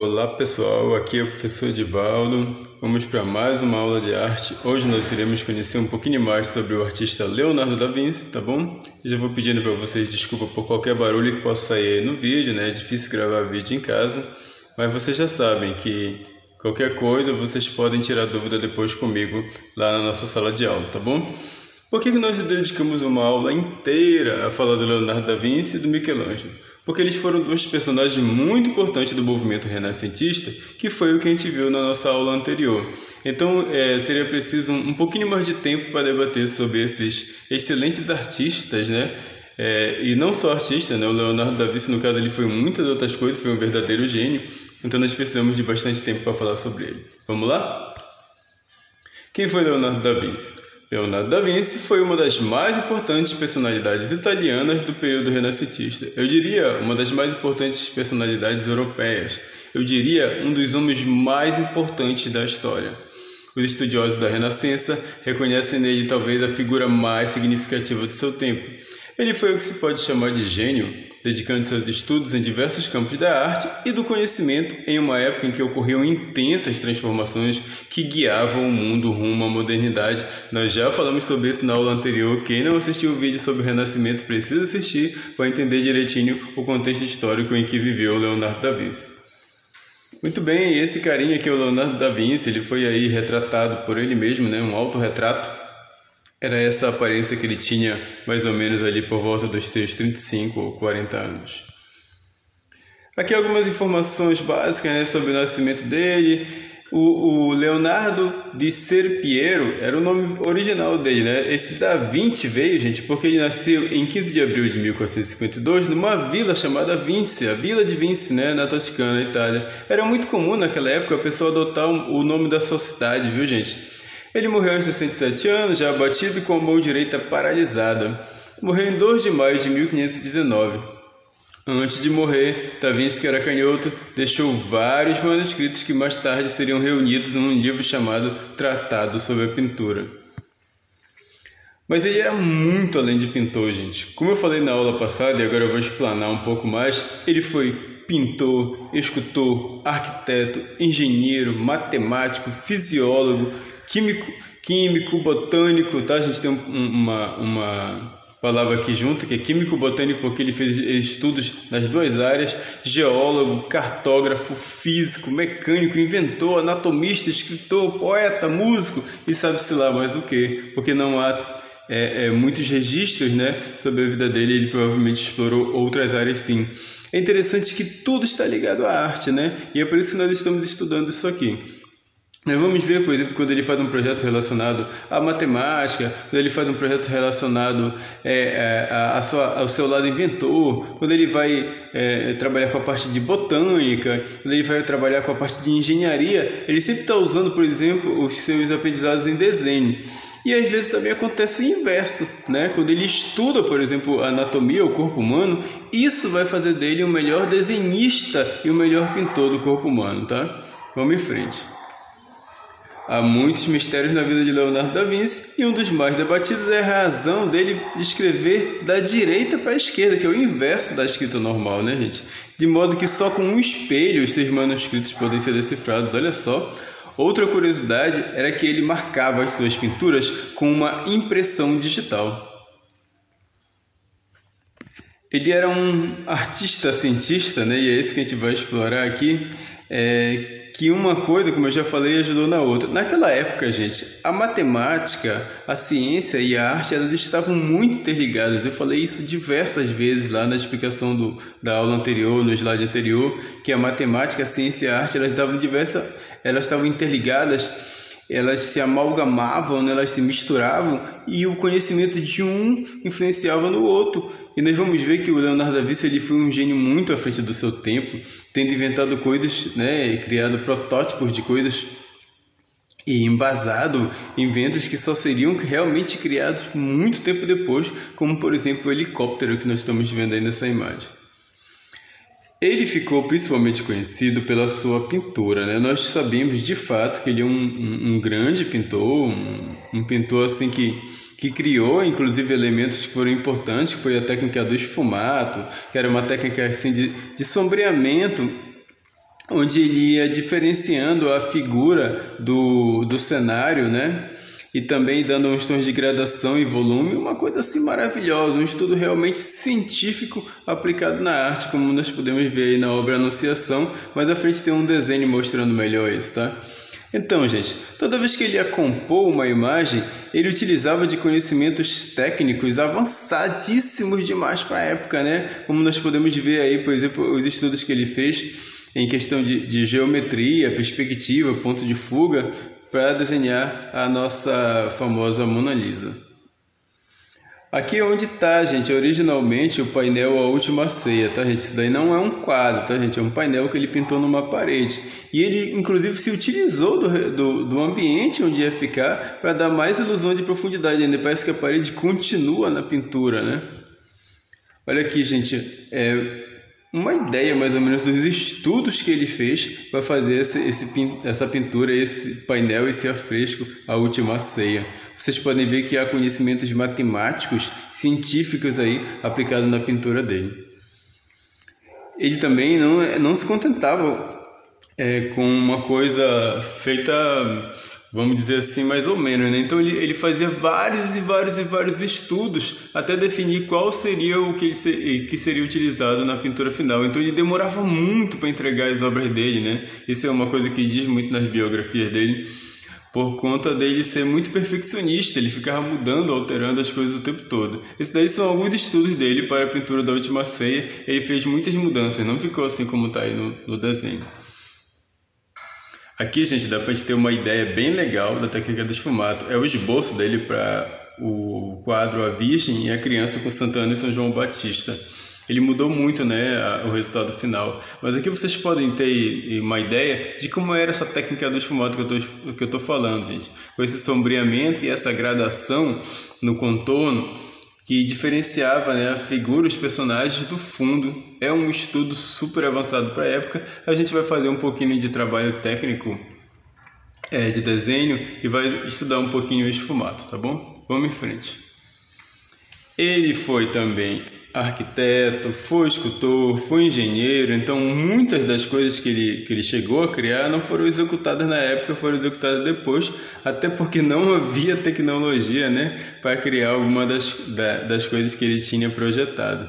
Olá pessoal, aqui é o professor Edivaldo. Vamos para mais uma aula de arte. Hoje nós iremos conhecer um pouquinho mais sobre o artista Leonardo da Vinci, tá bom? Eu já vou pedindo para vocês desculpa por qualquer barulho que possa sair aí no vídeo, né? É difícil gravar vídeo em casa, mas vocês já sabem que qualquer coisa vocês podem tirar dúvida depois comigo lá na nossa sala de aula, tá bom? Por que nós dedicamos uma aula inteira a falar do Leonardo da Vinci e do Michelangelo? Porque eles foram dois personagens muito importantes do movimento renascentista, que foi o que a gente viu na nossa aula anterior. Então, seria preciso um pouquinho mais de tempo para debater sobre esses excelentes artistas, né? E não só artista, né? O Leonardo da Vinci, no caso, ele foi muitas outras coisas, foi um verdadeiro gênio. Então, nós precisamos de bastante tempo para falar sobre ele. Vamos lá? Quem foi Leonardo da Vinci? Leonardo da Vinci foi uma das mais importantes personalidades italianas do período renascentista. Eu diria uma das mais importantes personalidades europeias. Eu diria um dos homens mais importantes da história. Os estudiosos da Renascença reconhecem nele talvez a figura mais significativa do seu tempo. Ele foi o que se pode chamar de gênio, dedicando seus estudos em diversos campos da arte e do conhecimento em uma época em que ocorriam intensas transformações que guiavam o mundo rumo à modernidade. Nós já falamos sobre isso na aula anterior. Quem não assistiu o vídeo sobre o Renascimento precisa assistir para entender direitinho o contexto histórico em que viveu Leonardo da Vinci. Muito bem, esse carinha aqui é o Leonardo da Vinci, ele foi aí retratado por ele mesmo, né? Um autorretrato. Era essa aparência que ele tinha mais ou menos ali por volta dos seus 35 ou 40 anos. Aqui algumas informações básicas, né, sobre o nascimento dele. O Leonardo di Serpiero era o nome original dele, né? Esse da Vinci veio, gente, porque ele nasceu em 15 de abril de 1452 numa vila chamada Vinci, a Vila de Vinci, né, na Toscana, Itália. Era muito comum naquela época a pessoa adotar o nome da sua cidade, viu, gente? Ele morreu aos 67 anos, já abatido e com a mão direita paralisada. Morreu em 2 de maio de 1519. Antes de morrer, Da Vinci, que era canhoto, deixou vários manuscritos que mais tarde seriam reunidos em um livro chamado Tratado sobre a Pintura. Mas ele era muito além de pintor, gente. Como eu falei na aula passada, e agora eu vou explanar um pouco mais, ele foi pintor, escultor, arquiteto, engenheiro, matemático, fisiólogo, químico, botânico, tá? A gente tem uma palavra aqui junto, que é químico botânico, porque ele fez estudos nas duas áreas: geólogo, cartógrafo, físico, mecânico, inventor, anatomista, escritor, poeta, músico e sabe-se lá mais o que, porque não há muitos registros, né, sobre a vida dele. Ele provavelmente explorou outras áreas, sim. É interessante que tudo está ligado à arte, né? E é por isso que nós estamos estudando isso aqui. Nós vamos ver, por exemplo, quando ele faz um projeto relacionado à matemática, quando ele faz um projeto relacionado ao seu lado inventor, quando ele vai trabalhar com a parte de botânica, quando ele vai trabalhar com a parte de engenharia, ele sempre está usando, por exemplo, os seus aprendizados em desenho. E às vezes também acontece o inverso, né? Quando ele estuda, por exemplo, a anatomia, o corpo humano, isso vai fazer dele o melhor desenhista e o melhor pintor do corpo humano, tá? Vamos em frente. Há muitos mistérios na vida de Leonardo da Vinci e um dos mais debatidos é a razão dele de escrever da direita para a esquerda, que é o inverso da escrita normal, né, gente? De modo que só com um espelho os seus manuscritos podem ser decifrados, olha só. Outra curiosidade era que ele marcava as suas pinturas com uma impressão digital. Ele era um artista cientista, né? E é isso que a gente vai explorar aqui. Que uma coisa, como eu já falei, ajudou na outra. Naquela época, gente, a matemática, a ciência e a arte, elas estavam muito interligadas. Eu falei isso diversas vezes lá na explicação da aula anterior, no slide anterior, que a matemática, a ciência e a arte, elas estavam interligadas, elas se amalgamavam, né? Elas se misturavam e o conhecimento de um influenciava no outro. E nós vamos ver que o Leonardo da Vinci ele foi um gênio muito à frente do seu tempo, tendo inventado coisas, né, criado protótipos de coisas e embasado inventos que só seriam realmente criados muito tempo depois, como por exemplo o helicóptero que nós estamos vendo aí nessa imagem. Ele ficou principalmente conhecido pela sua pintura, né? Nós sabemos de fato que ele é um grande pintor, um pintor assim que criou inclusive elementos que foram importantes, que foi a técnica do esfumato, que era uma técnica assim, de sombreamento onde ele ia diferenciando a figura do cenário, né? E também dando uns tons de gradação e volume, uma coisa assim maravilhosa, um estudo realmente científico aplicado na arte, como nós podemos ver aí na obra Anunciação, mas à frente tem um desenho mostrando melhor isso, tá? Então, gente, toda vez que ele ia compor uma imagem, ele utilizava de conhecimentos técnicos avançadíssimos demais para a época, né? Como nós podemos ver aí, por exemplo, os estudos que ele fez em questão de geometria, perspectiva, ponto de fuga, para desenhar a nossa famosa Mona Lisa. Aqui é onde está, gente, originalmente o painel A Última Ceia, tá, gente? Isso daí não é um quadro, tá, gente? É um painel que ele pintou numa parede. E ele, inclusive, se utilizou do ambiente onde ia ficar para dar mais ilusão de profundidade ainda. Parece que a parede continua na pintura, né? Olha aqui, gente, uma ideia mais ou menos dos estudos que ele fez para fazer essa pintura, esse painel, esse afresco, A Última Ceia. Vocês podem ver que há conhecimentos matemáticos, científicos aí aplicados na pintura dele. Ele também não se contentava com uma coisa feita, vamos dizer assim, mais ou menos, né? Então ele fazia vários estudos até definir qual seria o que seria utilizado na pintura final. Então ele demorava muito para entregar as obras dele, né? Isso é uma coisa que diz muito nas biografias dele, por conta dele ser muito perfeccionista. Ele ficava mudando, alterando as coisas o tempo todo. Esses daí são alguns estudos dele para a pintura da Última Ceia. Ele fez muitas mudanças, não ficou assim como está aí no desenho. Aqui, gente, dá para a gente ter uma ideia bem legal da técnica do esfumato. É o esboço dele para o quadro A Virgem e a Criança com Santa Ana e São João Batista. Ele mudou muito, né, o resultado final. Mas aqui vocês podem ter uma ideia de como era essa técnica do esfumato que eu tô falando, gente. Com esse sombreamento e essa gradação no contorno que diferenciava, né, a figura, os personagens do fundo. É um estudo super avançado para a época. A gente vai fazer um pouquinho de trabalho técnico de desenho e vai estudar um pouquinho o esfumato, tá bom? Vamos em frente. Ele foi também arquiteto, foi escultor, foi engenheiro, então muitas das coisas que ele chegou a criar não foram executadas na época, foram executadas depois, até porque não havia tecnologia, né, para criar alguma das coisas que ele tinha projetado.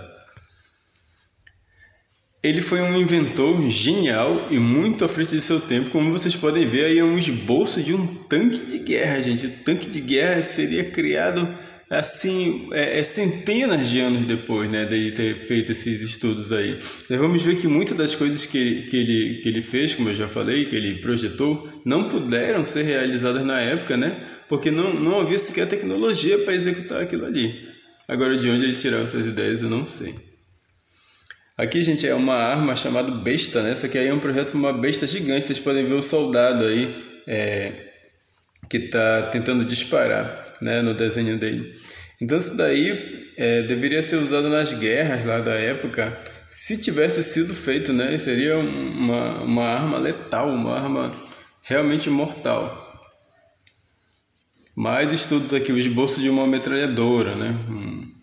Ele foi um inventor genial e muito à frente de seu tempo. Como vocês podem ver, aí é um esboço de um tanque de guerra, gente. O tanque de guerra seria criado assim, centenas de anos depois, né, dele ter feito esses estudos aí. Nós vamos ver que muitas das coisas que ele fez, como eu já falei, que ele projetou, não puderam ser realizadas na época, né, porque não havia sequer tecnologia para executar aquilo ali. Agora, de onde ele tirava essas ideias, eu não sei. Aqui, gente, é uma arma chamada besta, né? Essa aqui aí é um projeto de uma besta gigante. Vocês podem ver o soldado aí que está tentando disparar, né, no desenho dele. Então isso daí deveria ser usado nas guerras lá da época. Se tivesse sido feito, né, seria uma arma letal, uma arma realmente mortal. Mais estudos aqui, o esboço de uma metralhadora, né,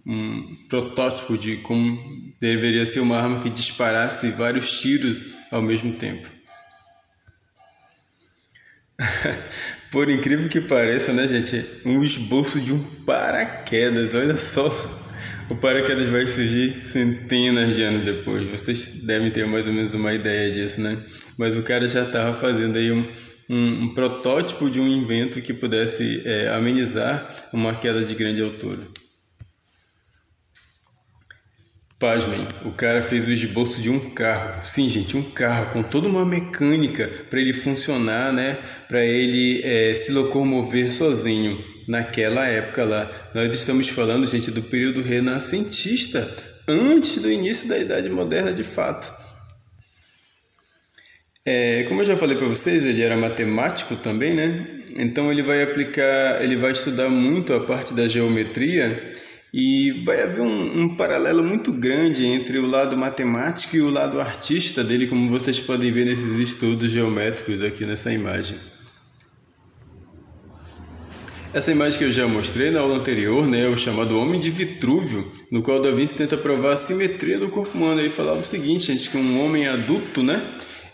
um protótipo de como deveria ser uma arma que disparasse vários tiros ao mesmo tempo. Por incrível que pareça, né, gente, um esboço de um paraquedas. Olha só, o paraquedas vai surgir centenas de anos depois. Vocês devem ter mais ou menos uma ideia disso, né? Mas o cara já estava fazendo aí um protótipo de um invento que pudesse amenizar uma queda de grande altura. Pasmem, o cara fez o esboço de um carro. Sim, gente, um carro com toda uma mecânica para ele funcionar, né? Para ele se locomover sozinho naquela época lá. Nós estamos falando, gente, do período renascentista, antes do início da Idade Moderna de fato. Como eu já falei para vocês, ele era matemático também, né? Então ele vai estudar muito a parte da geometria. E vai haver um paralelo muito grande entre o lado matemático e o lado artista dele, como vocês podem ver nesses estudos geométricos aqui nessa imagem. Essa imagem que eu já mostrei na aula anterior, né, é o chamado Homem de Vitrúvio, no qual Da Vinci tenta provar a simetria do corpo humano. Ele falava o seguinte, gente, que um homem adulto, né,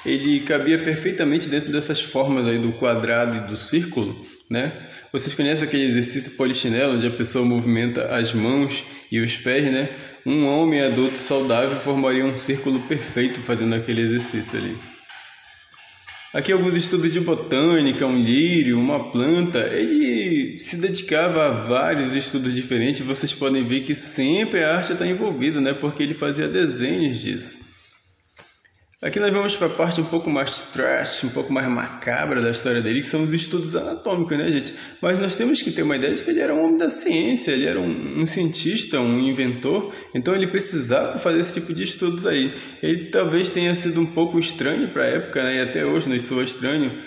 ele cabia perfeitamente dentro dessas formas aí do quadrado e do círculo, né? Vocês conhecem aquele exercício polichinelo, onde a pessoa movimenta as mãos e os pés, né? Um homem adulto saudável formaria um círculo perfeito fazendo aquele exercício ali. Aqui alguns estudos de botânica, um lírio, uma planta, ele se dedicava a vários estudos diferentes. Vocês podem ver que sempre a arte está envolvida, né? Porque ele fazia desenhos disso. Aqui nós vamos para a parte um pouco mais trash, um pouco mais macabra da história dele, que são os estudos anatômicos, né, gente? Mas nós temos que ter uma ideia de que ele era um homem da ciência, ele era um cientista, um inventor, então ele precisava fazer esse tipo de estudos aí. Ele talvez tenha sido um pouco estranho para a época, né? E até hoje nos soa estranho.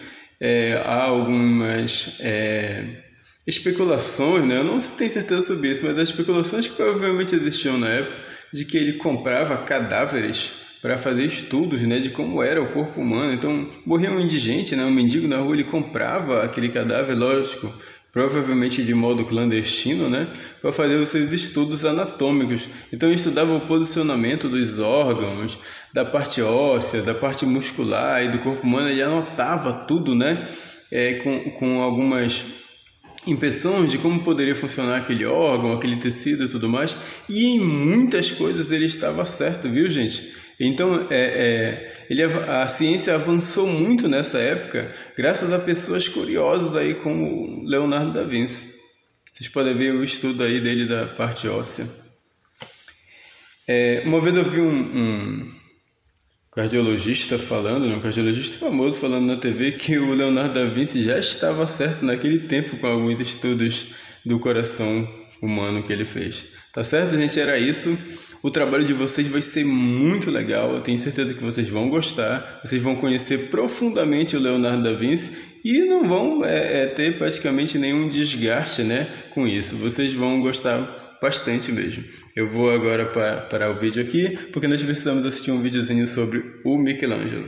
Há algumas especulações, né? Eu não tenho certeza sobre isso, mas as especulações que provavelmente existiam na época, de que ele comprava cadáveres para fazer estudos, né, de como era o corpo humano. Então, morria um indigente, né, um mendigo na rua, ele comprava aquele cadáver, lógico, provavelmente de modo clandestino, né, para fazer os seus estudos anatômicos. Então, ele estudava o posicionamento dos órgãos, da parte óssea, da parte muscular e do corpo humano. Ele anotava tudo, né, com algumas impressões de como poderia funcionar aquele órgão, aquele tecido e tudo mais. E em muitas coisas ele estava certo, viu, gente? Então, a ciência avançou muito nessa época, graças a pessoas curiosas aí como Leonardo da Vinci. Vocês podem ver o estudo aí dele da parte óssea. Uma vez eu vi um cardiologista falando, um cardiologista famoso falando na TV, que o Leonardo da Vinci já estava certo naquele tempo com alguns estudos do coração humano que ele fez. Tá certo, gente? Era isso. O trabalho de vocês vai ser muito legal, eu tenho certeza que vocês vão gostar, vocês vão conhecer profundamente o Leonardo da Vinci e não vão ter praticamente nenhum desgaste, né, com isso. Vocês vão gostar bastante mesmo. Eu vou agora parar o vídeo aqui, porque nós precisamos assistir um videozinho sobre o Michelangelo.